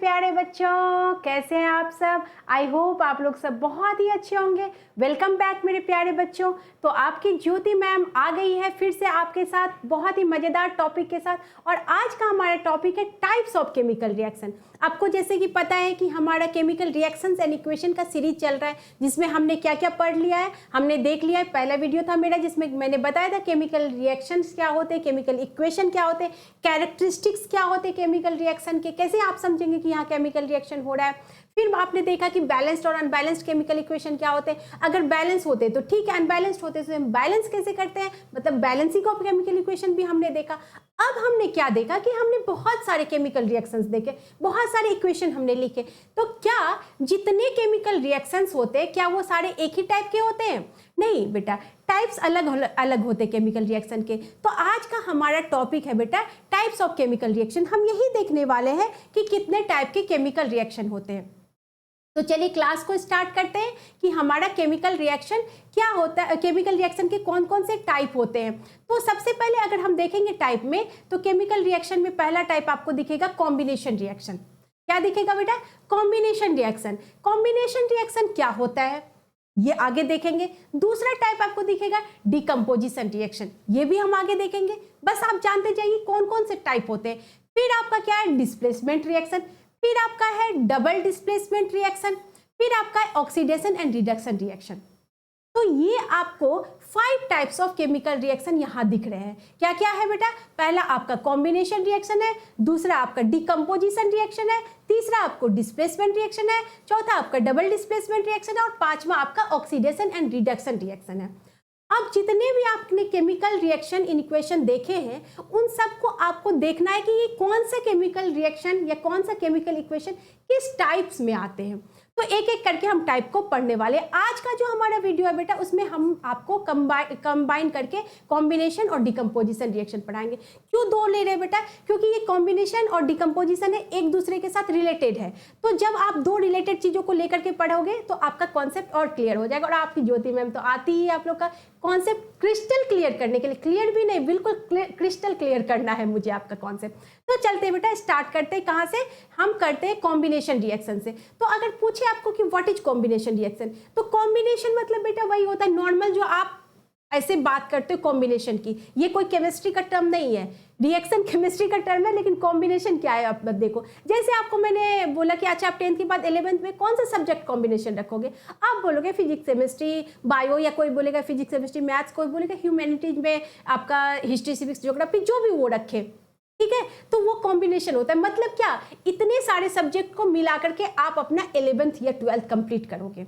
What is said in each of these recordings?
प्यारे बच्चों, कैसे हैं आप सब। आई होप आप लोग सब बहुत ही अच्छे होंगे। वेलकम बैक मेरे प्यारे बच्चों। तो आपकी ज्योति मैम आ गई है फिर से आपके साथ बहुत ही मज़ेदार टॉपिक के साथ। और आज का हमारा टॉपिक है टाइप्स ऑफ केमिकल रिएक्शन। आपको जैसे कि पता है कि हमारा केमिकल रिएक्शंस एंड इक्वेशन का सीरीज चल रहा है, जिसमें हमने क्या क्या पढ़ लिया है, हमने देख लिया है। पहला वीडियो था मेरा जिसमें मैंने बताया था केमिकल रिएक्शंस क्या होते हैं, केमिकल इक्वेशन क्या होते हैं, कैरेक्टरिस्टिक्स क्या होते हैं केमिकल रिएक्शन के, कैसे आप समझेंगे कि यहाँ केमिकल रिएक्शन हो रहा है। फिर आपने देखा कि बैलेंस्ड और अनबैलेंस्ड केमिकल इक्वेशन क्या होते हैं। अगर बैलेंस होते तो ठीक है, अनबैलेंस्ड होते तो हम बैलेंस कैसे करते हैं, मतलब बैलेंसिंग ऑफ केमिकल इक्वेशन भी हमने देखा। अब हमने क्या देखा कि हमने बहुत सारे केमिकल रिएक्शंस देखे, बहुत सारे इक्वेशन हमने लिखे। तो क्या जितने केमिकल रिएक्शंस होते हैं क्या वो सारे एक ही टाइप के होते हैं? नहीं बेटा, टाइप्स अलग अलग होते हैं केमिकल रिएक्शन के। तो आज का हमारा टॉपिक है बेटा टाइप्स ऑफ केमिकल रिएक्शन। हम यही देखने वाले हैं कि कितने टाइप के केमिकल रिएक्शन होते हैं। तो चलिए क्लास को स्टार्ट करते हैं कि हमारा केमिकल रिएक्शन क्या होता है, केमिकल रिएक्शन के कौन कौन से टाइप होते हैं। तो सबसे पहले अगर हम देखेंगे टाइप में, तो केमिकल रिएक्शन में पहला टाइप आपको दिखेगा कॉम्बिनेशन रिएक्शन। क्या दिखेगा बेटा? Combination reaction. कॉम्बिनेशन रिएक्शन क्या होता है ये आगे देखेंगे। दूसरा टाइप आपको दिखेगा डिकम्पोजिशन रिएक्शन, ये भी हम आगे देखेंगे। बस आप जानते जाइए कौन कौन से टाइप होते हैं। फिर आपका क्या है? Displacement reaction. फिर आपका है डबल डिस्प्लेसमेंट रिएक्शन। फिर आपका है ऑक्सीडेशन एंड रिडक्शन रिएक्शन। तो ये आपको 5 टाइप्स ऑफ केमिकल रिएक्शन यहां दिख रहे हैं। क्या क्या है बेटा? पहला आपका कॉम्बिनेशन रिएक्शन है, दूसरा आपका डिकम्पोजिशन रिएक्शन है, तीसरा आपको डिस्प्लेसमेंट रिएक्शन है, चौथा आपका डबल डिस्प्लेसमेंट रिएक्शन है और पांचवा आपका ऑक्सीडेशन एंड रिडक्शन रिएक्शन है। अब जितने भी आपने केमिकल रिएक्शन इन इक्वेशन देखे हैं, उन सबको आपको देखना है कि ये कौन सा केमिकल रिएक्शन या कौन सा केमिकल इक्वेशन किस टाइप्स में आते हैं। तो एक एक करके हम टाइप को पढ़ने वाले। आज का जो हमारा वीडियो है बेटा, उसमें हम आपको कंबाइन करके कॉम्बिनेशन और डिकम्पोजिशन रिएक्शन पढ़ाएंगे। क्यों दो ले रहे हैं बेटा? क्योंकि ये कॉम्बिनेशन और डिकम्पोजिशन है, एक दूसरे के साथ रिलेटेड है। तो जब आप दो रिलेटेड चीजों को लेकर के पढ़ोगे तो आपका कॉन्सेप्ट और क्लियर हो जाएगा। और आपकी ज्योति मैम तो आती ही है आप लोग का कॉन्सेप्ट क्रिस्टल क्लियर करने के लिए। क्लियर भी नहीं, बिल्कुल क्रिस्टल क्लियर करना है मुझे आपका कॉन्सेप्ट। तो चलते हैं बेटा, स्टार्ट करते हैं। कहाँ से? हम करते हैं कॉम्बिनेशन रिएक्शन से। तो अगर पूछे आपको कि व्हाट इज कॉम्बिनेशन रिएक्शन, तो कॉम्बिनेशन मतलब बेटा वही होता है नॉर्मल जो आप ऐसे बात करते हो कॉम्बिनेशन की। ये कोई केमिस्ट्री का टर्म नहीं है, रिएक्शन केमिस्ट्री का टर्म है। लेकिन कॉम्बिनेशन क्या है आप देखो। जैसे आपको मैंने बोला कि अच्छा आप 10th के बाद 11th में कौन सा सब्जेक्ट कॉम्बिनेशन रखोगे, आप बोलोगे फिजिक्स केमिस्ट्री बायो, या कोई बोलेगा फिजिक्स केमिस्ट्री मैथ्स, कोई बोलेगा ह्यूमैनिटीज में आपका हिस्ट्री सिविक्स ज्योग्राफी, जो भी वो रखे, ठीक है। तो वो कॉम्बिनेशन होता है। मतलब क्या? इतने सारे सब्जेक्ट को मिला करके आप अपना 11th या 12th कंप्लीट करोगे।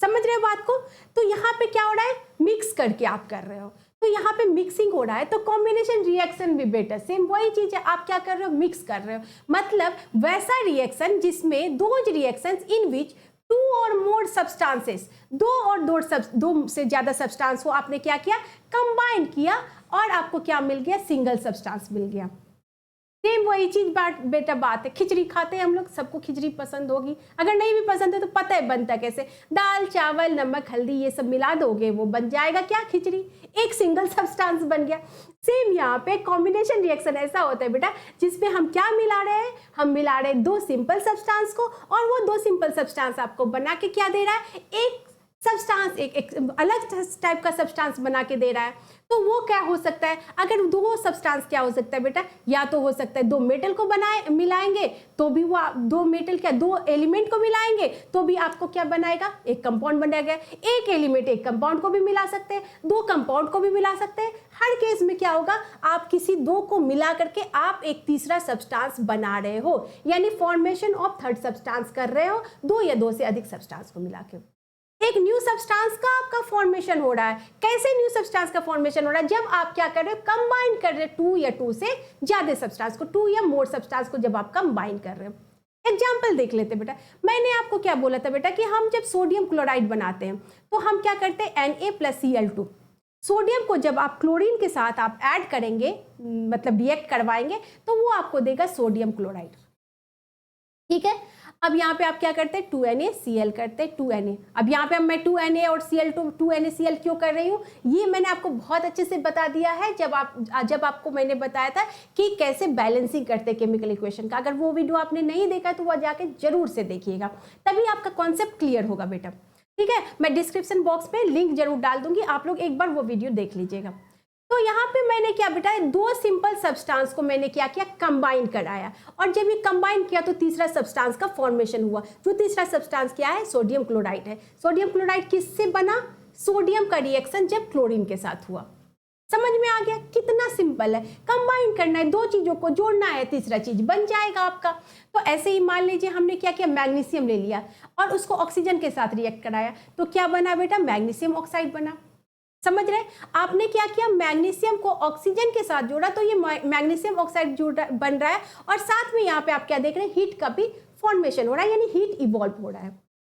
समझ रहे हो बात को? तो यहाँ पे क्या हो रहा है? मिक्स करके आप कर रहे हो, तो यहाँ पे मिक्सिंग हो रहा है। तो कॉम्बिनेशन रिएक्शन भी बेटा सेम वही चीज है, आप क्या कर रहे हो? मिक्स कर रहे हो। मतलब वैसा रिएक्शन जिसमें दोज रिएक्शंस इन विच 2 और मोर सब्सटेंसेस, दो से ज्यादा सब्सटेंस को आपने क्या किया? कंबाइन किया और आपको क्या मिल गया? सिंगल सब्सटेंस मिल गया। सेम वही चीज बात है। खिचड़ी खाते हैं हम लोग, सबको खिचड़ी पसंद होगी। अगर नहीं भी पसंद है तो पता है बनता कैसे, दाल चावल नमक हल्दी ये सब मिला दोगे, वो बन जाएगा क्या? खिचड़ी। एक सिंगल सब्सटेंस बन गया। सेम यहाँ पे कॉम्बिनेशन रिएक्शन ऐसा होता है बेटा जिसमें हम क्या मिला रहे हैं? हम मिला रहे हैं 2 सिंपल सब्सटेंस को, और वो 2 सिंपल सब्सटेंस आपको बना के क्या दे रहा है? एक सब्सटेंस, एक अलग टाइप का सब्सटेंस बना के दे रहा है। तो वो क्या हो सकता है? अगर 2 सब्सटेंस क्या हो सकता है बेटा? या तो हो सकता है 2 मेटल को मिलाएंगे तो भी वो 2 मेटल क्या 2 एलिमेंट को मिलाएंगे तो भी आपको क्या बनाएगा? एक कंपाउंड बनाएगा। एक एलिमेंट एक कंपाउंड को भी मिला सकते हैं, 2 कंपाउंड को भी मिला सकते हैं। हर केस में क्या होगा? आप किसी 2 को मिला करके आप एक तीसरा सब्सटेंस बना रहे हो, यानी फॉर्मेशन ऑफ थर्ड सब्सटेंस कर रहे हो, 2 या 2 से अधिक सब्सटेंस को मिला के। एक न्यू सब्सटेंस का आपका फॉर्मेशन हो रहा है। कैसे न्यू सब्सटेंस का फॉर्मेशन हो रहा है? जब आप क्या कर रहे हो? कंबाइन कर रहे हो 2 या 2 से ज्यादा सब्सटेंस को, 2 या मोर सब्सटेंस को जब आप कंबाइन कर रहे हो। एग्जाम्पल देख लेते बेटा। मैंने आपको क्या बोला था बेटा कि हम जब सोडियम क्लोराइड बनाते हैं तो हम क्या करते हैं? Na+Cl2। सोडियम को जब आप क्लोरीन के साथ आप ऐड करेंगे, मतलब रिएक्ट करवाएंगे, तो वो आपको देगा सोडियम क्लोराइड। ठीक है। अब यहाँ पे आप क्या करते हैं, 2NaCl करते हैं, 2Na। अब यहाँ पे मैं 2Na और Cl2 2NaCl क्यों कर रही हूँ, ये मैंने आपको बहुत अच्छे से बता दिया है जब आपको मैंने बताया था कि कैसे बैलेंसिंग करते हैं केमिकल इक्वेशन का। अगर वो वीडियो आपने नहीं देखा तो वह जाके जरूर से देखिएगा, तभी आपका कॉन्सेप्ट क्लियर होगा बेटा। ठीक है, मैं डिस्क्रिप्शन बॉक्स में लिंक जरूर डाल दूंगी, आप लोग एक बार वो वीडियो देख लीजिएगा। तो यहाँ पे मैंने क्या बेटा, दो सिंपल सब्सटेंस को मैंने क्या किया, कंबाइन कराया, और जब ये कंबाइन किया तो तीसरा सब्सटेंस का फॉर्मेशन हुआ। जो तीसरा सब्सटेंस क्या है, सोडियम क्लोराइड है। सोडियम क्लोराइड किससे बना, सोडियम का रिएक्शन जब क्लोरीन के साथ हुआ। समझ में आ गया, कितना सिंपल है, कंबाइन करना है, दो चीजों को जोड़ना है, तीसरा चीज बन जाएगा आपका। तो ऐसे ही मान लीजिए हमने क्या किया, मैग्नीशियम ले लिया और उसको ऑक्सीजन के साथ रिएक्ट कराया, तो क्या बना बेटा, मैग्नीशियम ऑक्साइड बना। समझ रहे, आपने क्या किया, मैग्नीशियम को ऑक्सीजन के साथ जोड़ा तो ये मैग्नीशियम ऑक्साइड बन रहा है, और साथ में यहाँ पे आप क्या देख रहे हैं, हीट का भी फॉर्मेशन हो रहा है, यानी हीट इवॉल्व हो रहा है,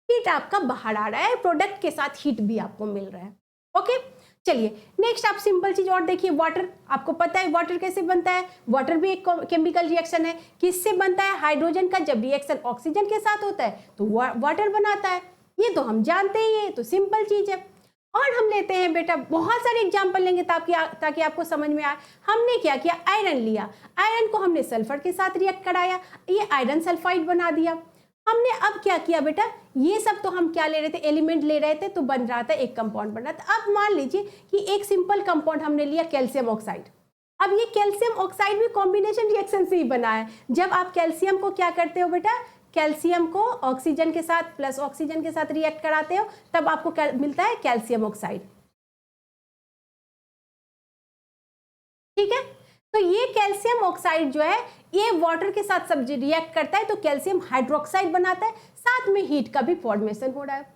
हीट आपका बाहर आ रहा है, प्रोडक्ट के साथ हीट भी आपको मिल रहा है। ओके, चलिए नेक्स्ट आप सिंपल चीज और देखिए, वाटर। आपको पता है वाटर कैसे बनता है, वाटर भी एक केमिकल रिएक्शन है। किससे बनता है, हाइड्रोजन का जब रिएक्शन ऑक्सीजन के साथ होता है तो वाटर बनाता है, ये तो हम जानते ही है, तो सिंपल चीज है। और हम लेते हैं बेटा, बहुत सारे एग्जाम्पल लेंगे ताकि आपको समझ में आए। हमने क्या किया, आयरन लिया, आयरन को हमने सल्फर के साथ रिएक्ट कराया, ये आयरन सल्फाइड बना दिया। हमने अब क्या किया बेटा, ये सब तो हम क्या ले रहे थे, एलिमेंट ले रहे थे, तो बन रहा था एक कंपाउंड बन रहा था। अब मान लीजिए कि एक सिंपल कंपाउंड हमने लिया, कैल्शियम ऑक्साइड। अब ये कैल्शियम ऑक्साइड भी कॉम्बिनेशन रिएक्शन से ही बना है। जब आप कैल्शियम को क्या करते हो बेटा, कैल्शियम को ऑक्सीजन के साथ प्लस ऑक्सीजन के साथ रिएक्ट कराते हो, तब आपको क्या मिलता है, कैल्शियम ऑक्साइड। ठीक है, तो ये कैल्शियम ऑक्साइड जो है ये वाटर के साथ सब रिएक्ट करता है तो कैल्शियम हाइड्रोक्साइड बनाता है, साथ में हीट का भी फॉर्मेशन हो रहा है।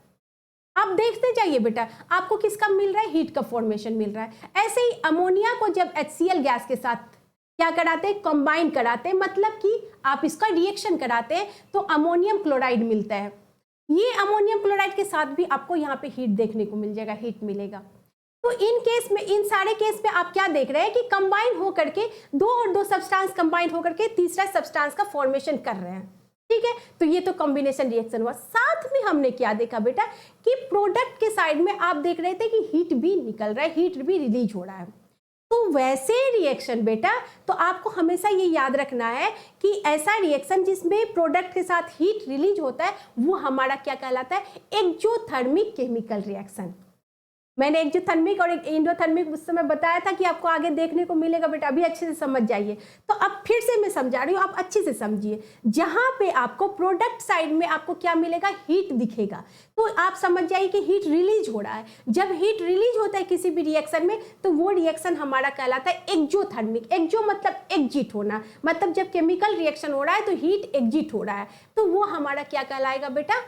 आप देखते जाइए बेटा, आपको किसका मिल रहा है, हीट का फॉर्मेशन मिल रहा है। ऐसे ही अमोनिया को जब HCl गैस के साथ क्या कराते हैं, कंबाइन कराते हैं, मतलब कि आप इसका रिएक्शन कराते हैं तो अमोनियम क्लोराइड मिलता है। ये अमोनियम क्लोराइड के साथ भी आपको यहाँ पे हीट देखने को मिल जाएगा, हीट मिलेगा। तो इन केस में, इन सारे केस में आप क्या देख रहे हैं कि कंबाइन होकर के दो और दो सब्सटेंस कंबाइन होकर के तीसरा सब्सटेंस का फॉर्मेशन कर रहे हैं। ठीक है, तो ये तो कॉम्बिनेशन रिएक्शन हुआ। साथ में हमने क्या देखा बेटा कि प्रोडक्ट के साइड में आप देख रहे थे कि हीट भी निकल रहा है, हीट भी रिलीज हो रहा है। तो वैसे रिएक्शन बेटा, तो आपको हमेशा ये याद रखना है कि ऐसा रिएक्शन जिसमें प्रोडक्ट के साथ हीट रिलीज होता है वो हमारा क्या कहलाता है, एक्सोथर्मिक केमिकल रिएक्शन। मैंने एक्सोथर्मिक और एक एंडोथर्मिक उस समय बताया था कि आपको आगे देखने को मिलेगा बेटा, अभी अच्छे से समझ जाइए। तो अब फिर से मैं समझा रही हूँ, आप अच्छे से समझिए। जहां पे आपको प्रोडक्ट साइड में आपको क्या मिलेगा, हीट दिखेगा, तो आप समझ जाइए कि हीट रिलीज हो रहा है। जब हीट रिलीज होता है किसी भी रिएक्शन में तो वो रिएक्शन हमारा कहलाता है एक्सोथर्मिक। एक्सो मतलब एग्जिट होना, मतलब जब केमिकल रिएक्शन हो रहा है तो हीट एग्जिट हो रहा है, तो वो हमारा क्या कहलाएगा बेटा,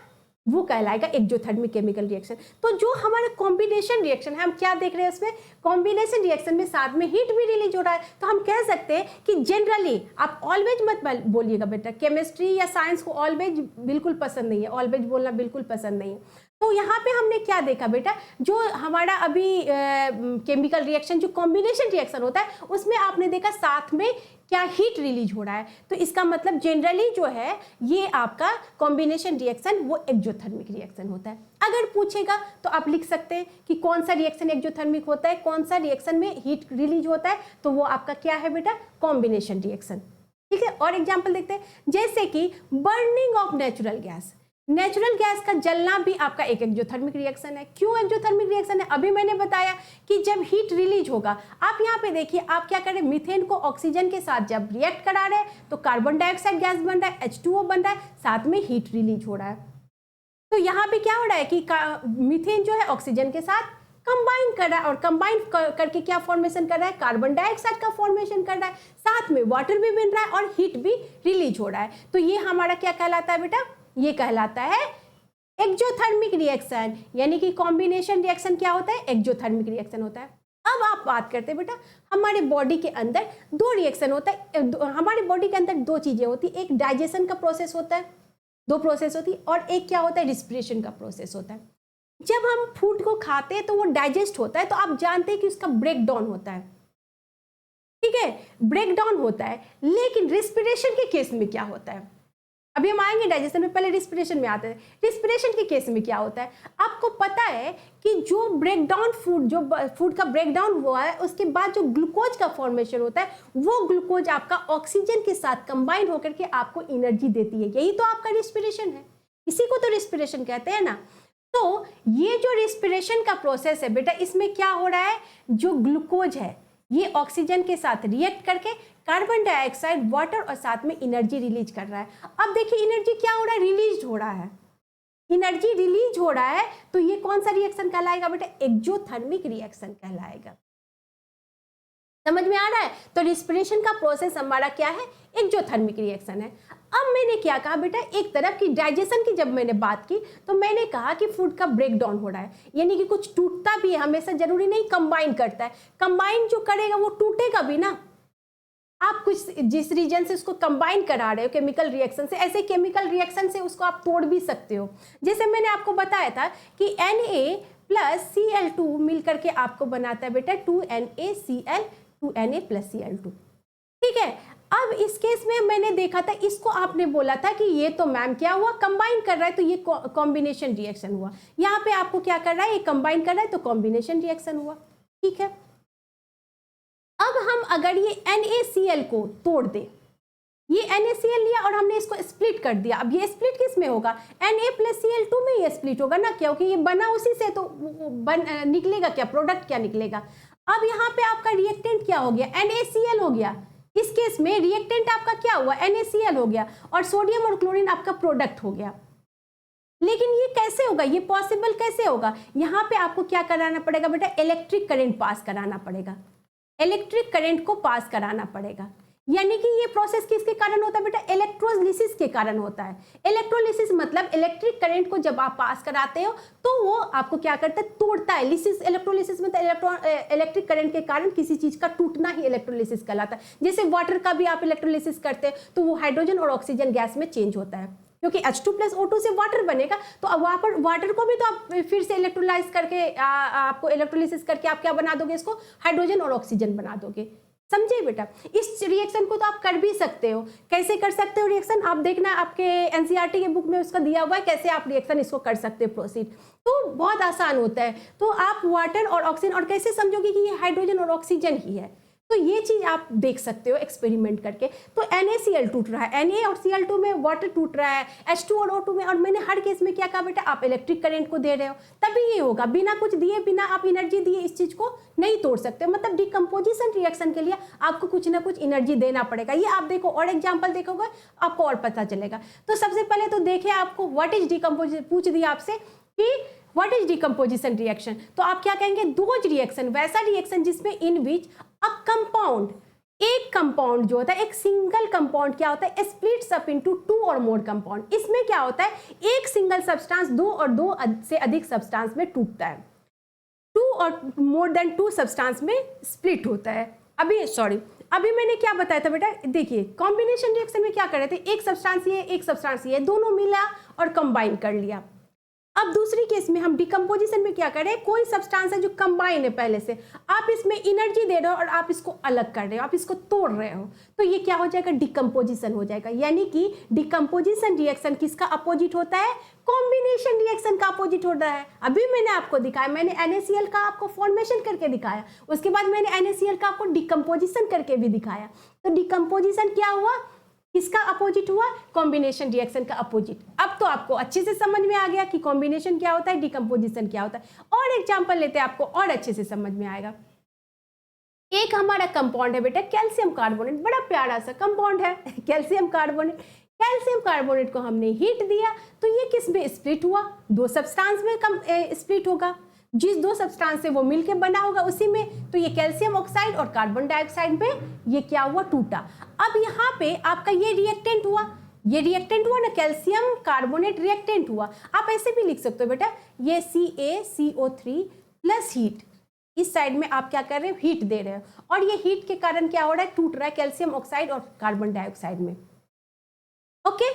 वो कहलाएगा एक्सोथर्मिक केमिकल रिएक्शन। तो जो हमारा कॉम्बिनेशन रिएक्शन है, हम क्या देख रहे हैं उसमें, कॉम्बिनेशन रिएक्शन में साथ में हीट भी रिलीज हो रहा है। तो हम कह सकते हैं कि जनरली, आप ऑलवेज मत बोलिएगा बेटा, केमिस्ट्री या साइंस को ऑलवेज बिल्कुल पसंद नहीं है, ऑलवेज बोलना बिल्कुल पसंद नहीं है। तो यहाँ पे हमने क्या देखा बेटा, जो हमारा अभी केमिकल रिएक्शन जो कॉम्बिनेशन रिएक्शन होता है उसमें आपने देखा साथ में क्या हीट रिलीज हो रहा है। तो इसका मतलब जनरली जो है ये आपका कॉम्बिनेशन रिएक्शन वो एक्सोथर्मिक रिएक्शन होता है। अगर पूछेगा तो आप लिख सकते हैं कि कौन सा रिएक्शन एक्सोथर्मिक होता है, कौन सा रिएक्शन में हीट रिलीज होता है, तो वो आपका क्या है बेटा, कॉम्बिनेशन रिएक्शन। ठीक है, और एग्जाम्पल देखते हैं, जैसे कि burning of natural gas. Natural gas का जलना भी आपका एक एक्सोथर्मिक रिएक्शन है। क्यों एक्सोथर्मिक रिएक्शन है, अभी मैंने बताया कि जब हीट रिलीज होगा, आप यहाँ पे देखिए, आप क्या करें, मीथेन को ऑक्सीजन के साथ जब रिएक्ट करा रहे हैं तो कार्बन डाइऑक्साइड गैस बन रहा है, H2O बन रहा है, साथ में हीट रिलीज हो रहा है। तो यहाँ पे क्या हो रहा है कि मीथेन जो है ऑक्सीजन के साथ कंबाइन कर रहा है, और कंबाइन करके क्या फॉर्मेशन कर रहा है, कार्बन डाइऑक्साइड का फॉर्मेशन कर रहा है, साथ में वाटर भी बन रहा है और हीट भी रिलीज हो रहा है। तो ये हमारा क्या कहलाता है बेटा, ये कहलाता है एक्सोथर्मिक रिएक्शन। यानी कि कॉम्बिनेशन रिएक्शन क्या होता है, एक्सोथर्मिक रिएक्शन होता है। अब आप बात करते हैं बेटा, हमारे बॉडी के अंदर दो रिएक्शन होता है, हमारे बॉडी के अंदर दो चीजें होती है, एक डाइजेशन का प्रोसेस होता है, दो प्रोसेस होती है, और एक क्या होता है, रिस्पिरेशन का प्रोसेस होता है। जब हम फूड को खाते हैं तो वो डाइजेस्ट होता है, तो आप जानते हैं कि उसका ब्रेक डाउन होता है। ठीक है, ब्रेक डाउन होता है, लेकिन रिस्पिरेशन के केस में क्या होता है, अभी हम आएंगे डाइजेशन में, पहले रिस्पिरेशन में आते हैं। रिस्पिरेशन के केस में क्या होता है, आपको पता है कि जो ब्रेकडाउन फूड, जो फूड का ब्रेकडाउन हुआ है, उसके बाद जो ग्लूकोज का फॉर्मेशन होता है, वो ग्लूकोज आपका ऑक्सीजन के साथ कंबाइन होकर के आपको एनर्जी देती है। यही तो आपका रिस्पिरेशन है, इसी को तो रिस्पिरेशन कहते हैं ना। तो ये जो रिस्पिरेशन का प्रोसेस है बेटा, इसमें क्या हो रहा है, जो ग्लूकोज है ये ऑक्सीजन के साथ रिएक्ट करके कार्बन डाइऑक्साइड, वाटर और साथ में एनर्जी रिलीज कर रहा है। अब देखिए एनर्जी क्या हो रहा है, रिलीज हो रहा है, एनर्जी रिलीज हो रहा है। तो ये कौन सा रिएक्शन कहलाएगा बेटा, एक्सोथर्मिक रिएक्शन कहलाएगा। समझ में आ रहा है। तो रिस्पिरेशन का प्रोसेस हमारा क्या है, एक्सोथर्मिक रिएक्शन है। अब मैंने क्या कहा बेटा, एक तरफ की डाइजेशन की जब मैंने बात की तो मैंने कहा कि फूड का ब्रेक डाउन हो रहा है, यानी कि कुछ टूटता भी है, हमेशा जरूरी नहीं कंबाइन करता है। कंबाइन जो करेगा वो टूटेगा भी ना। आप कुछ जिस रीजन से उसको कंबाइन करा रहे हो केमिकल रिएक्शन से, ऐसे केमिकल रिएक्शन से उसको आप तोड़ भी सकते हो। जैसे मैंने आपको बताया था कि Na+Cl2 मिलकर के आपको बनाता है बेटा 2NaCl 2Na+Cl2। ठीक है। अब इस केस में मैंने देखा था, इसको आपने बोला था कि ये तो मैम क्या हुआ, कंबाइन कर रहा है, तो ये कॉम्बिनेशन रिएक्शन हुआ। यहाँ पे आपको क्या कर रहा है, ये कंबाइन कर रहा है तो कॉम्बिनेशन रिएक्शन हुआ। ठीक है। अब हम अगर ये NaCl को तोड़ दें, ये NaCl लिया और हमने इसको स्प्लिट कर दिया। अब ये स्प्लिट किस में होगा, Na+Cl2 में ये स्प्लिट होगा ना, क्योंकि ये बना उसी से, तो निकलेगा क्या, प्रोडक्ट क्या निकलेगा। अब यहाँ पे आपका रिएक्टेंट क्या हो गया, NaCl हो गया। इस केस में रिएक्टेंट आपका क्या हुआ, NaCl हो गया, और सोडियम और क्लोरीन आपका प्रोडक्ट हो गया। लेकिन ये कैसे होगा, ये पॉसिबल कैसे होगा, यहाँ पे आपको क्या कराना पड़ेगा बेटा, इलेक्ट्रिक करंट पास कराना पड़ेगा, इलेक्ट्रिक करंट को पास कराना पड़ेगा। यानी कि ये प्रोसेस किसके कारण होता है बेटा, इलेक्ट्रोलिसिस के कारण होता है। इलेक्ट्रोलिसिस मतलब इलेक्ट्रिक करंट को जब आप पास कराते हो तो वो आपको क्या करता है, तोड़ता है। लिसिस, इलेक्ट्रोलिसिस मतलब इलेक्ट्रिक करंट के कारण किसी चीज का टूटना ही इलेक्ट्रोलिसिस कहलाता है। जैसे वाटर का भी आप इलेक्ट्रोलिसिस करते हैं तो वो हाइड्रोजन और ऑक्सीजन गैस में चेंज होता है, क्योंकि H2+O2 से वाटर बनेगा। तो अब वहाँ पर वाटर को भी तो आप फिर से इलेक्ट्रोलाइज करके आपको इलेक्ट्रोलिसिस करके आप क्या बना दोगे, इसको हाइड्रोजन और ऑक्सीजन बना दोगे। समझे बेटा। इस रिएक्शन को तो आप कर भी सकते हो। कैसे कर सकते हो रिएक्शन, आप देखना आपके एनसीईआरटी के बुक में उसका दिया हुआ है कैसे आप रिएक्शन इसको कर सकते हो प्रोसीड। तो बहुत आसान होता है। तो आप वाटर और ऑक्सीजन, और कैसे समझोगे कि ये हाइड्रोजन और ऑक्सीजन ही है, तो ये चीज आप देख सकते हो एक्सपेरिमेंट करके। तो NaCl टूट रहा है, Na और Cl2 में वाटर टूट रहा है, H2 और O2 में, और मैंने हर केस में क्या कहा बेटा, आप इलेक्ट्रिक करंट को दे रहे हो, तभी ये होगा। बिना कुछ दिए, बिना आप एनर्जी दिए इस चीज को नहीं तोड़ सकते। मतलब डिकम्पोजिशन रिएक्शन के लिए आपको कुछ ना कुछ एनर्जी देना पड़ेगा। ये आप देखो और एग्जाम्पल देखोगे आपको और पता चलेगा। तो सबसे पहले तो देखे आपको व्हाट इज डिकम्पोजिशन, पूछ दिया आपसे कि व्हाट इज डिकम्पोजिशन रिएक्शन, तो आप क्या कहेंगे, डोज रिएक्शन, वैसा रिएक्शन जिसमें इन विच अ कंपाउंड, एक कंपाउंड जो होता है, एक सिंगल कंपाउंड क्या होता है, स्प्लिट्स अप इनटू 2 और मोर कंपाउंड। इसमें क्या होता है, एक सिंगल सब्सटेंस 2 और 2 से अधिक सब्सटेंस में टूटता है, 2 और मोर देन 2 सब्सटेंस में स्प्लिट होता है। अभी मैंने क्या बताया था बेटा, देखिए कॉम्बिनेशन रिएक्शन में क्या कर रहे थे, एक सब्सटेंस ये, एक सब्सटेंस ये, दोनों मिला और कंबाइन कर लिया। अब दूसरी केस में हम डिकम्पोजिशन में क्या कर रहे हैं, कोई सब्सटेंस है जो कंबाइन है पहले से, आप इसमें एनर्जी दे रहे हो और आप इसको अलग कर रहे हो, आप इसको तोड़ रहे हो, तो ये क्या हो जाएगा, डिकम्पोजिशन हो जाएगा। यानी कि डिकम्पोजिशन रिएक्शन किसका अपोजिट होता है, कॉम्बिनेशन रिएक्शन का अपोजिट होता है। अभी मैंने आपको दिखाया, मैंने NaCl का आपको फॉर्मेशन करके दिखाया, उसके बाद मैंने NaCl का आपको डिकम्पोजिशन करके भी दिखाया। तो डिकम्पोजिशन क्या हुआ, किसका अपोजिट हुआ, कॉम्बिनेशन रिएक्शन का अपोजिट। अब तो आपको अच्छे से समझ में आ गया कि कॉम्बिनेशन क्या होता है, डिकम्पोजिशन क्या होता है। और एग्जांपल लेते हैं, आपको और अच्छे से समझ में आएगा। एक हमारा कंपाउंड है बेटा कैल्शियम कार्बोनेट, बड़ा प्यारा सा कंपाउंड है कैल्शियम कार्बोनेट। कैल्शियम कार्बोनेट को हमने हीट दिया तो ये किस में स्प्लिट हुआ, 2 सब्सटेंस में स्प्लिट होगा। जिस 2 सब्सटेंस से वो मिलके बना होगा उसी में, तो ये कैल्शियम ऑक्साइड और कार्बन डाइऑक्साइड में ये क्या हुआ, टूटा। अब यहाँ पे आपका ये रिएक्टेंट हुआ, ये रिएक्टेंट हुआ ना, कैल्शियम कार्बोनेट रिएक्टेंट हुआ। आप ऐसे भी लिख सकते हो बेटा, ये CaCO3 प्लस हीट, इस साइड में आप क्या कर रहे हो, हीट दे रहे हो, और ये हीट के कारण क्या हो रहा है, टूट रहा है कैल्शियम ऑक्साइड और कार्बन डाइऑक्साइड में। ओके,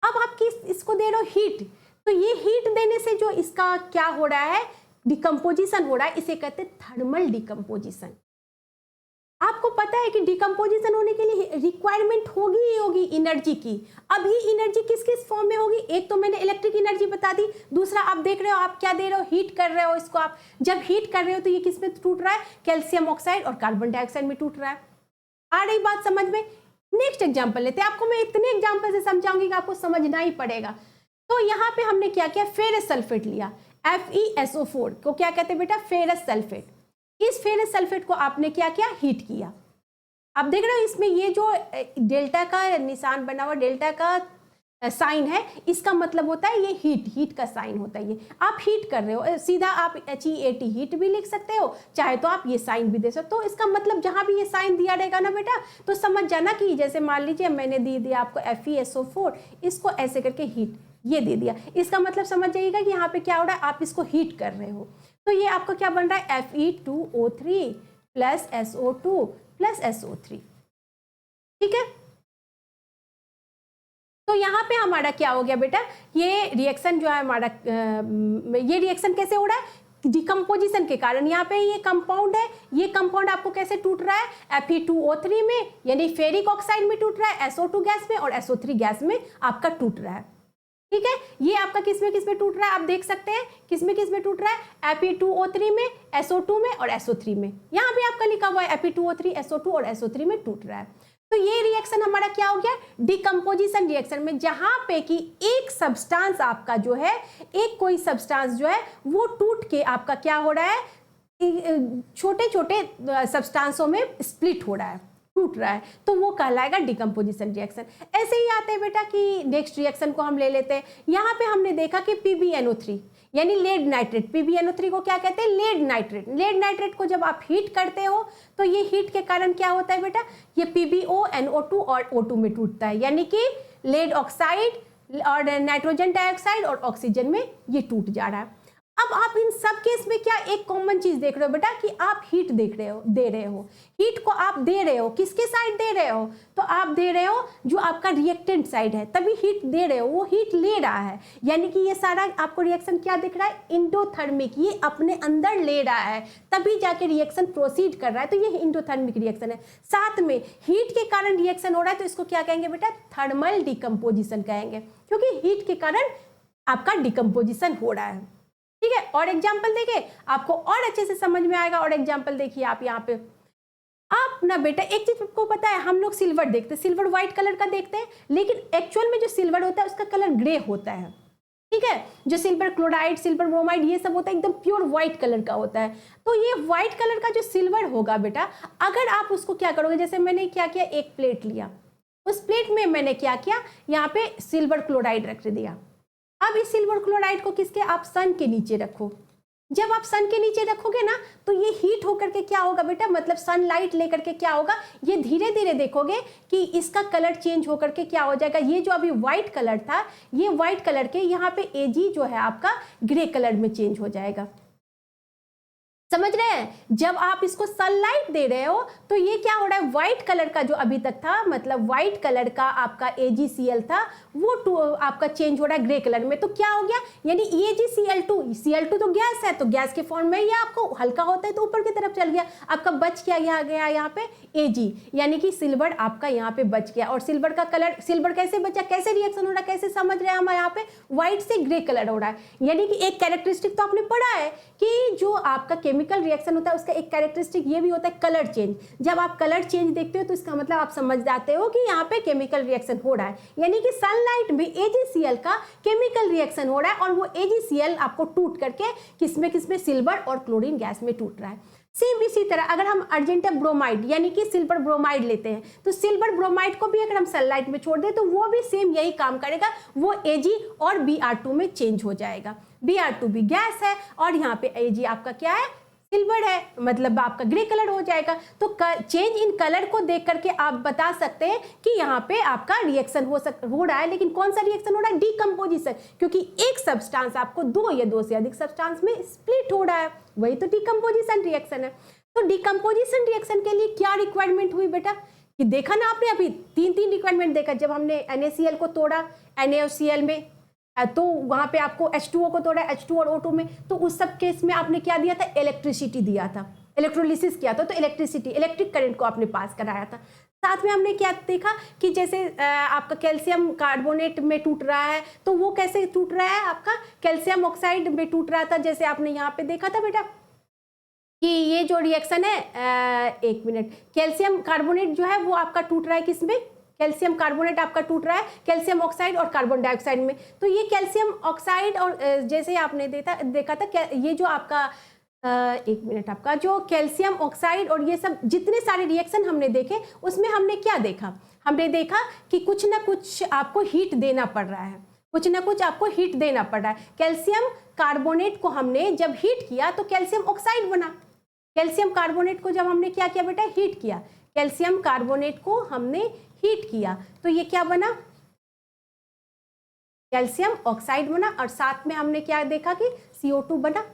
अब आप इसको दे रहे हो हीट, तो ये हीट देने से जो इसका क्या हो रहा है, डिकम्पोजिशन हो रहा है, इसे कहते हैं थर्मल डिकम्पोजिशन। आपको पता है कि डिकम्पोजिशन होने के लिए रिक्वायरमेंट होगी ही होगी एनर्जी की। अब ये एनर्जी किस किस फॉर्म में होगी? एक तो मैंने इलेक्ट्रिक एनर्जी बता दी, दूसरा आप देख रहे हो आप क्या दे रहे हो, हीट कर रहे हो इसको। आप जब हीट कर रहे हो तो ये किस में टूट रहा है? कैल्शियम ऑक्साइड और कार्बन डाइऑक्साइड में टूट रहा है। आ रही बात समझ में? नेक्स्ट एग्जाम्पल लेते हैं। आपको मैं इतने एग्जाम्पल से समझाऊंगी कि आपको समझना ही पड़ेगा। तो यहाँ पे हमने क्या किया? फेरस सल्फेट लिया, FeSO4 को क्या कहते हैं बेटा? Ferrous sulphate. इस फेरस सल्फेट को आपने क्या किया? हीट किया। आप देख रहे हो इसमें ये जो डेल्टा का निशान बना हुआ, डेल्टा का साइन है, इसका मतलब होता है ये हीट का साइन होता है। ये आप हीट कर रहे हो, सीधा आप HEAT हीट भी लिख सकते हो, चाहे तो आप ये साइन भी दे सकते हो। तो इसका मतलब जहां भी ये साइन दिया रहेगा ना बेटा, तो समझ जाना कि जैसे मान लीजिए मैंने दे दिया आपको FeSO4, इसको ऐसे करके हीट ये दे दिया, इसका मतलब समझ जाइएगा कि यहाँ पे क्या हो रहा है? आप इसको हीट कर रहे हो। तो ये आपका क्या बन रहा है? Fe2O3 plus SO2 plus SO3। ठीक है, तो यहाँ पे हमारा क्या हो गया बेटा? ये रिएक्शन जो है हमारा, ये रिएक्शन कैसे हो रहा है? डिकम्पोजिशन के कारण। यहाँ पे ये कंपाउंड है, ये कंपाउंड आपको कैसे टूट रहा है? Fe2O3 में, यानी फेरिक ऑक्साइड में टूट रहा है, SO2 गैस में और SO3 गैस में आपका टूट रहा है। ठीक है, ये आपका किस में टूट रहा है? आप देख सकते हैं किस में टूट रहा है? Fe2O3 में, SO2 में और SO3 में। यहाँ पे आपका लिखा हुआ है Fe2O3, SO2 और SO3 में टूट रहा है। तो ये रिएक्शन हमारा क्या हो गया? डिकम्पोजिशन रिएक्शन में, जहां पे कि एक सब्सटेंस आपका जो है, एक कोई सब्सटेंस जो है वो टूट के आपका क्या हो रहा है? छोटे छोटे सब्सटेंसों में स्प्लिट हो रहा है, टूट रहा है, तो वो कहलाएगा डिकम्पोजिशन रिएक्शन। ऐसे ही आते हैं बेटा कि नेक्स्ट रिएक्शन को हम ले लेते हैं। यहाँ पे हमने देखा कि PbNO3 यानी लेड नाइट्रेट, PbNO3 को क्या कहते हैं? Lead nitrate. लेड नाइट्रेट को जब आप हीट करते हो तो ये हीट के कारण क्या होता है बेटा? ये PbONO2 और O2 में टूटता है, यानी कि लेड ऑक्साइड और नाइट्रोजन डाइऑक्साइड और ऑक्सीजन में ये टूट जा रहा है। अब आप इन सब केस में क्या एक कॉमन चीज देख रहे हो बेटा कि आप हीट देख रहे हो, दे रहे हो। हीट को आप दे रहे हो, किसके साइड दे रहे हो? तो आप दे रहे हो जो आपका रिएक्टेंट साइड है, तभी हीट दे रहे हो, वो हीट ले रहा है। यानी कि ये सारा आपको रिएक्शन क्या दिख रहा है? इंडोथर्मिक, ये अपने अंदर ले रहा है, तभी जाके रिएक्शन प्रोसीड कर रहा है। तो ये इंडोथर्मिक रिएक्शन है। साथ में हीट के कारण रिएक्शन हो रहा है, तो इसको क्या कहेंगे बेटा? थर्मल डिकम्पोजिशन कहेंगे, क्योंकि हीट के कारण आपका डिकम्पोजिशन हो रहा है। ठीक है, और एग्जाम्पल देखें आपको और अच्छे से समझ में आएगा। और एग्जाम्पल देखिए आप यहाँ पे, आप ना बेटा एक चीज आपको पता है, हम लोग सिल्वर देखते हैं, सिल्वर व्हाइट कलर का देखते हैं, लेकिन एक्चुअल में जो सिल्वर होता है उसका कलर ग्रे होता है। ठीक है, जो सिल्वर क्लोराइड, सिल्वर ब्रोमाइड ये सब होता है एकदम प्योर व्हाइट कलर का होता है। तो ये व्हाइट कलर का जो सिल्वर होगा बेटा, अगर आप उसको क्या करोगे, जैसे मैंने क्या किया, एक प्लेट लिया, उस प्लेट में मैंने क्या किया, यहाँ पे सिल्वर क्लोराइड रख दिया। अब इस सिल्वर क्लोराइड को किसके? आप सन के नीचे रखो। जब आप सन के नीचे रखोगे ना, तो ये हीट होकर के क्या होगा बेटा? मतलब सनलाइट लेकर के क्या होगा, ये धीरे धीरे देखोगे कि इसका कलर चेंज होकर के क्या हो जाएगा। ये जो अभी व्हाइट कलर था, ये व्हाइट कलर के यहाँ पे Ag जो है आपका ग्रे कलर में चेंज हो जाएगा। समझ रहे हैं? जब आप इसको सनलाइट दे रहे हो तो ये क्या हो रहा है? व्हाइट कलर का जो अभी तक था, मतलब व्हाइट कलर का आपका AgCl था, वो आपका चेंज हो रहा है ग्रे कलर में। तो क्या हो गया? यानी AgCl2, Cl2 तो गैस है, तो गैस के फॉर्म में ये आपको हल्का होता है तो ऊपर की तरफ चल गया, आपका बच क्या गया यहाँ पे? Ag, यानी कि सिल्वर आपका यहाँ पे बच गया। और सिल्वर का कलर, सिल्वर कैसे बचा, कैसे रिएक्शन हो रहा है, कैसे समझ रहे हैं हम? यहाँ पे व्हाइट से ग्रे कलर हो रहा है। यानी कि एक कैरेक्टरिस्टिक तो आपने पढ़ा है कि जो आपका केमिकल रिएक्शन होता है उसका एक कैरेक्टरिस्टिक ये भी होता है कलर चेंज। जब आप कलर चेंज देखते हो तो इसका मतलब आप समझ जाते हो कि यहाँ पे केमिकल रिएक्शन हो रहा है, यानी कि सनलाइट में AgCl का केमिकल रिएक्शन हो रहा है, और वो AgCl आपको टूट करके किसमें सिल्वर और क्लोरीन गैस में टूट रहा है। सेम इसी तरह अगर हम अर्जेंटम ब्रोमाइड यानी कि सिल्वर ब्रोमाइड लेते हैं, तो सिल्वर ब्रोमाइड को भी अगर हम सनलाइट में छोड़ दें तो वो भी सेम यही काम करेगा, वो Ag और Br2 में चेंज हो जाएगा। Br2 भी गैस है और यहाँ पे Ag आपका क्या है? सिल्वर है, मतलब आपका ग्रे कलर हो जाएगा। तो चेंज इन कलर को देख करके आप बता सकते हैं कि यहाँ पे आपका रिएक्शन हो रहा है। लेकिन कौन सा रिएक्शन हो रहा है? डिकम्पोजिशन, क्योंकि एक सब्सटेंस आपको दो या दो से अधिक सब्सटेंस में स्प्लिट हो रहा है, वही तो डिकम्पोजिशन रिएक्शन है। तो डिकम्पोजिशन रिएक्शन के लिए क्या रिक्वायरमेंट हुई बेटा? कि देखा ना आपने, अभी तीन रिक्वायरमेंट देखा। जब हमने NaCl को तोड़ा NaOCl में, तो वहां पे आपको H2O को तोड़ा H2 और O2 में, तो उस सब केस में आपने क्या दिया था? इलेक्ट्रिसिटी दिया था। इलेक्ट्रोलिसिस किया था, तो इलेक्ट्रिसिटी, इलेक्ट्रिक करंट को आपने पास कराया था। साथ में हमने क्या देखा कि जैसे आपका कैल्शियम कार्बोनेट में टूट रहा है, तो वो कैसे टूट रहा है, आपका कैल्शियम ऑक्साइड में टूट रहा था। जैसे आपने यहाँ पे देखा था बेटा कि ये जो रिएक्शन है, एक मिनट, कैल्शियम कार्बोनेट जो है वो आपका टूट रहा है किसमें, कैल्शियम कार्बोनेट आपका टूट रहा है कैल्शियम ऑक्साइड और कार्बन डाइऑक्साइड में। तो ये कैल्शियम ऑक्साइड और जैसे आपने देखा था ये जो आपका एक मिनट, आपका जो कैल्शियम ऑक्साइड और ये सब जितने सारे रिएक्शन हमने देखे, उसमें हमने क्या देखा, हमने देखा कि कुछ ना कुछ आपको हीट देना पड़ रहा है, कुछ ना कुछ आपको हीट देना पड़ रहा है। कैल्शियम कार्बोनेट को हमने जब हीट किया तो कैल्शियम ऑक्साइड बना। कैल्शियम कार्बोनेट को जब हमने क्या किया बेटा, हीट किया, कैल्शियम कार्बोनेट को हमने हीट किया, तो ये क्या बना, कैल्शियम ऑक्साइड बना। और साथ में हमने क्या देखा कि CO2 बना।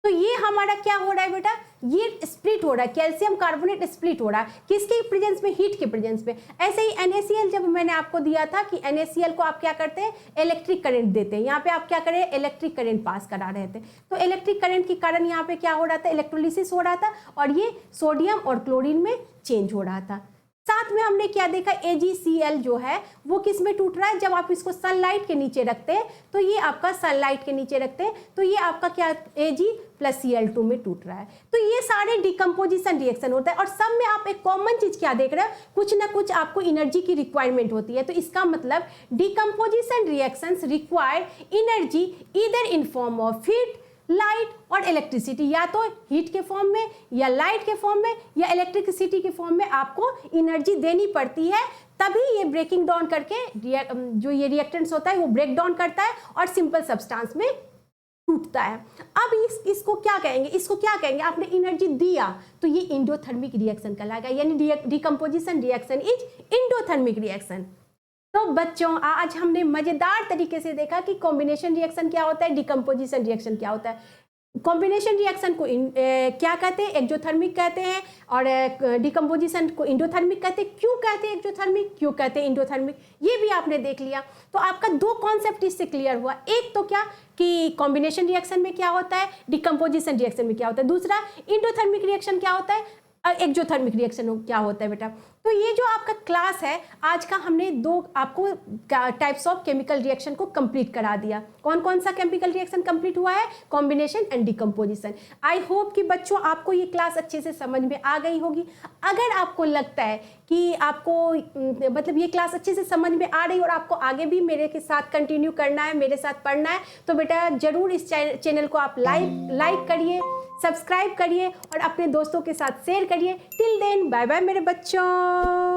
तो ये हमारा क्या हो रहा है बेटा, ये स्प्लिट हो रहा है, कैल्शियम कार्बोनेट स्प्लिट हो रहा है किसके प्रेजेंस में, हीट के प्रेजेंस में। ऐसे ही NaCl जब मैंने आपको दिया था कि NaCl को आप क्या करते हैं, इलेक्ट्रिक करंट देते हैं, यहाँ पे आप क्या करें, इलेक्ट्रिक करंट पास करा रहे थे। तो इलेक्ट्रिक करंट के कारण यहाँ पे क्या हो रहा था, इलेक्ट्रोलिसिस हो रहा था और ये सोडियम और क्लोरीन में चेंज हो रहा था। साथ में हमने क्या देखा, AgCl जो है वो किस में टूट रहा है, जब आप इसको सनलाइट के नीचे रखते हैं, तो ये आपका सनलाइट के नीचे रखते हैं तो ये आपका क्या Ag+Cl2 में टूट रहा है। तो ये सारे डिकम्पोजिशन रिएक्शन होता है और सब में आप एक कॉमन चीज क्या देख रहे हैं, कुछ ना कुछ आपको एनर्जी की रिक्वायरमेंट होती है। तो इसका मतलब decomposition reactions require energy either in form of heat, light और इलेक्ट्रिसिटी, या तो हीट के फॉर्म में या लाइट के फॉर्म में या इलेक्ट्रिसिटी के फॉर्म में आपको एनर्जी देनी पड़ती है, तभी ये ब्रेकिंग डाउन करके जो ये रिएक्टेंट्स होता है वो ब्रेक डाउन करता है और सिंपल सब्सटेंस में टूटता है। अब इसको क्या कहेंगे, इसको क्या कहेंगे, आपने एनर्जी दिया तो ये एंडोथर्मिक रिएक्शन कहलाएगा, यानी decomposition reaction is endothermic reaction. तो बच्चों आज हमने मजेदार तरीके से देखा कि कॉम्बिनेशन रिएक्शन क्या होता है, डिकम्पोजिशन रिएक्शन क्या होता है। कॉम्बिनेशन रिएक्शन को क्या कहते हैं, एक्जोथर्मिक कहते हैं, और डिकम्पोजिशन को इंडोथर्मिक कहते हैं। क्यों कहते हैं एक्जोथर्मिक, क्यों कहते हैं इंडोथर्मिक, ये भी आपने देख लिया। तो आपका दो कॉन्सेप्ट इससे क्लियर हुआ, एक तो क्या कि कॉम्बिनेशन रिएक्शन में क्या होता है, डिकम्पोजिशन रिएक्शन में क्या होता है, दूसरा इंडोथर्मिक रिएक्शन क्या होता है, एक्जोथर्मिक रिएक्शन क्या होता है बेटा। तो ये जो आपका क्लास है आज का, हमने दो आपको टाइप्स ऑफ केमिकल रिएक्शन को कंप्लीट करा दिया। कौन कौन सा केमिकल रिएक्शन कंप्लीट हुआ है, combination and decomposition. I hope कि बच्चों आपको ये क्लास अच्छे से समझ में आ गई होगी। अगर आपको लगता है कि आपको मतलब ये क्लास अच्छे से समझ में आ रही और आपको आगे भी मेरे के साथ कंटिन्यू करना है, मेरे साथ पढ़ना है, तो बेटा जरूर इस चैनल को आप लाइक करिए, सब्सक्राइब करिए और अपने दोस्तों के साथ शेयर करिए। टिल देन बाय बाय मेरे बच्चों।